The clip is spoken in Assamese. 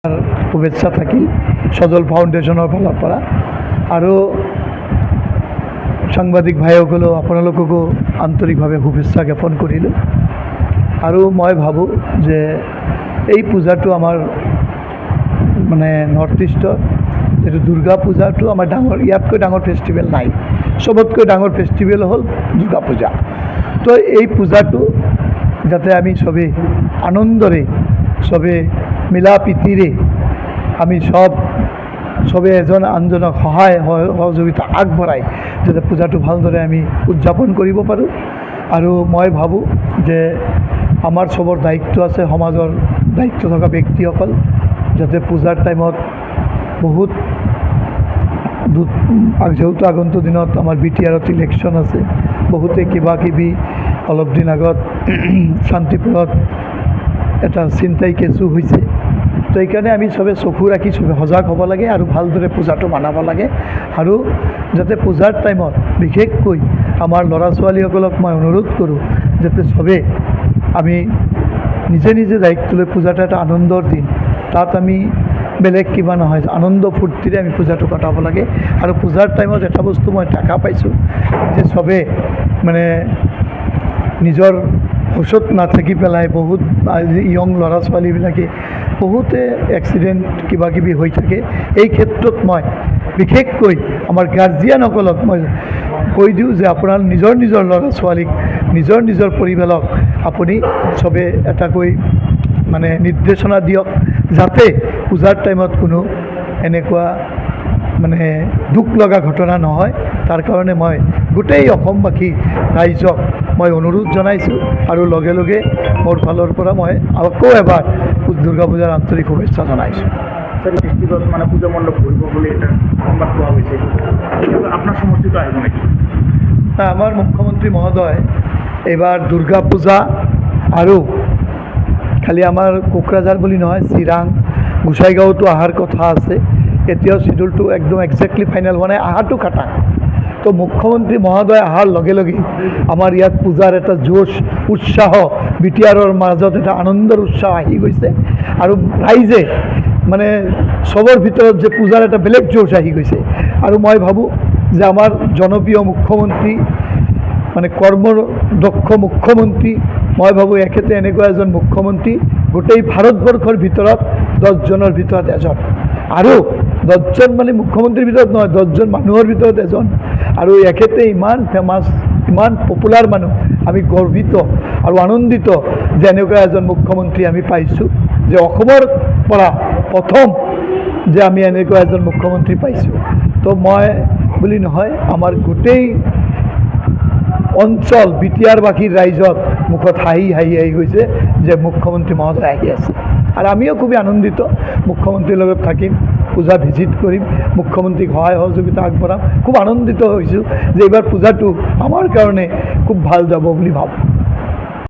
শুভেচ্ছা থাকিল সজল ফাউণ্ডেশ্যনৰ ফালৰ পৰা আৰু সাংবাদিক ভাইসকলেও আপোনালোককো আন্তৰিকভাৱে শুভেচ্ছা জ্ঞাপন কৰিলোঁ। আৰু মই ভাবোঁ যে এই পূজাটো আমাৰ মানে নৰ্থ ইষ্টৰ যিটো দুৰ্গা পূজাটো আমাৰ ডাঙৰ, ইয়াতকৈ ডাঙৰ ফেষ্টিভেল নাই। চবতকৈ ডাঙৰ ফেষ্টিভেল হ'ল দুৰ্গা পূজা। তো এই পূজাটো যাতে আমি চবেই আনন্দৰে, চবেই মিলা প্ৰীতিৰে আমি চবে এজন আনজনক সহায় সহযোগিতা আগবঢ়াই যাতে পূজাটো ভালদৰে আমি উদযাপন কৰিব পাৰোঁ। আৰু মই ভাবোঁ যে আমাৰ চবৰ দায়িত্ব আছে, সমাজৰ দায়িত্ব থকা ব্যক্তিসকল যাতে পূজাৰ টাইমত বহুত যেহেতু আগন্তুক দিনত আমাৰ BTRত ইলেকশ্যন আছে, বহুতে কিবা কিবি অলপ দিন আগত শান্তিপুৰত এটা ছিনতাই কেছো হৈছে। তো এইকাৰণে আমি চবে চকু ৰাখি চবে সজাগ হ'ব লাগে আৰু ভালদৰে পূজাটো মানাব লাগে। আৰু যাতে পূজাৰ টাইমত বিশেষকৈ আমাৰ ল'ৰা ছোৱালীসকলক মই অনুৰোধ কৰোঁ যাতে চবে আমি নিজে নিজে দায়িত্ব লৈ পূজাটো এটা আনন্দৰ দিন, তাত আমি বেলেগ কিবা নহয়, আনন্দ ফূৰ্তিৰে আমি পূজাটো কটাব লাগে। আৰু পূজাৰ টাইমত এটা বস্তু মই দেখা পাইছোঁ যে চবে মানে নিজৰ হুচত নাথাকি পেলাই বহুত ইয়ং ল'ৰা ছোৱালীবিলাকে বহুতে এক্সিডেণ্ট কিবা কিবি হৈ থাকে। এই ক্ষেত্ৰত মই বিশেষকৈ আমাৰ গাৰ্জিয়ানসকলক মই কৈ দিওঁ যে আপোনাৰ নিজৰ ল'ৰা ছোৱালীক, নিজৰ পৰিয়ালক আপুনি চবে এটাকৈ মানে নিৰ্দেশনা দিয়ক যাতে পূজাৰ টাইমত কোনো এনেকুৱা মানে দুখ লগা ঘটনা নহয়। তাৰ কাৰণে মই গোটেই অসমবাসী ৰাইজক মই অনুৰোধ জনাইছোঁ আৰু লগে লগে মোৰ ফালৰ পৰা মই আকৌ এবাৰ দুৰ্গা পূজাৰ আন্তৰিক শুভেচ্ছা জনাইছোঁ। ডিষ্ট্ৰিক্টত মানে পূজা মণ্ডপ কৰিব বুলি এটা সংবাদ পোৱা হৈছে, আপোনাৰ সমষ্টিটো আহিব নেকি? আমাৰ মুখ্যমন্ত্ৰী মহোদয় এইবাৰ দুৰ্গা পূজা আৰু খালি আমাৰ কোকৰাঝাৰ বুলি নহয়, চিৰাং গোসাইগাঁৱতো অহাৰ কথা আছে। এতিয়াও চিডিউলটো একদম একজেক্টলি ফাইনেল হোৱা নাই, অহাটো খাটাং। তো মুখ্যমন্ত্ৰী মহোদয় অহাৰ লগে লগে আমাৰ ইয়াত পূজাৰ এটা জোচ উৎসাহ, BTRৰ মাজত এটা আনন্দৰ উৎসাহ আহি গৈছে। আৰু ৰাইজে মানে চবৰ ভিতৰত যে পূজাৰ এটা বেলেগ জোচ আহি গৈছে। আৰু মই ভাবোঁ যে আমাৰ জনপ্ৰিয় মুখ্যমন্ত্ৰী মানে কৰ্মদক্ষ মুখ্যমন্ত্ৰী, মই ভাবোঁ এখেতে এনেকুৱা এজন মুখ্যমন্ত্ৰী গোটেই ভাৰতবৰ্ষৰ ভিতৰত 10জনৰ ভিতৰত এজন, আৰু 10জন মানে মুখ্যমন্ত্ৰীৰ ভিতৰত নহয়, 10জন মানুহৰ ভিতৰত এজন। আৰু এখেতে ইমান ফেমাছ, ইমান পপুলাৰ মানুহ, আমি গৰ্বিত আৰু আনন্দিত যে এনেকুৱা এজন মুখ্যমন্ত্ৰী আমি পাইছোঁ, যে অসমৰ পৰা প্ৰথম যে আমি এনেকুৱা এজন মুখ্যমন্ত্ৰী পাইছোঁ। তো মই বুলি নহয়, আমাৰ গোটেই অঞ্চল BTRবাসীৰ ৰাইজত মুখত হাঁহি গৈছে যে মুখ্যমন্ত্ৰী মহোদয় আহি আছে। আৰু আমিও খুবেই আনন্দিত, মুখ্যমন্ত্ৰীৰ লগত থাকিম, পূজা ভিজিট কৰিম, মুখ্যমন্ত্ৰীক সহায় সহযোগিতা আগবঢ়াম। খুব আনন্দিত হৈছোঁ যে এইবাৰ পূজাটো আমাৰ কাৰণে খুব ভাল যাব বুলি ভাবোঁ।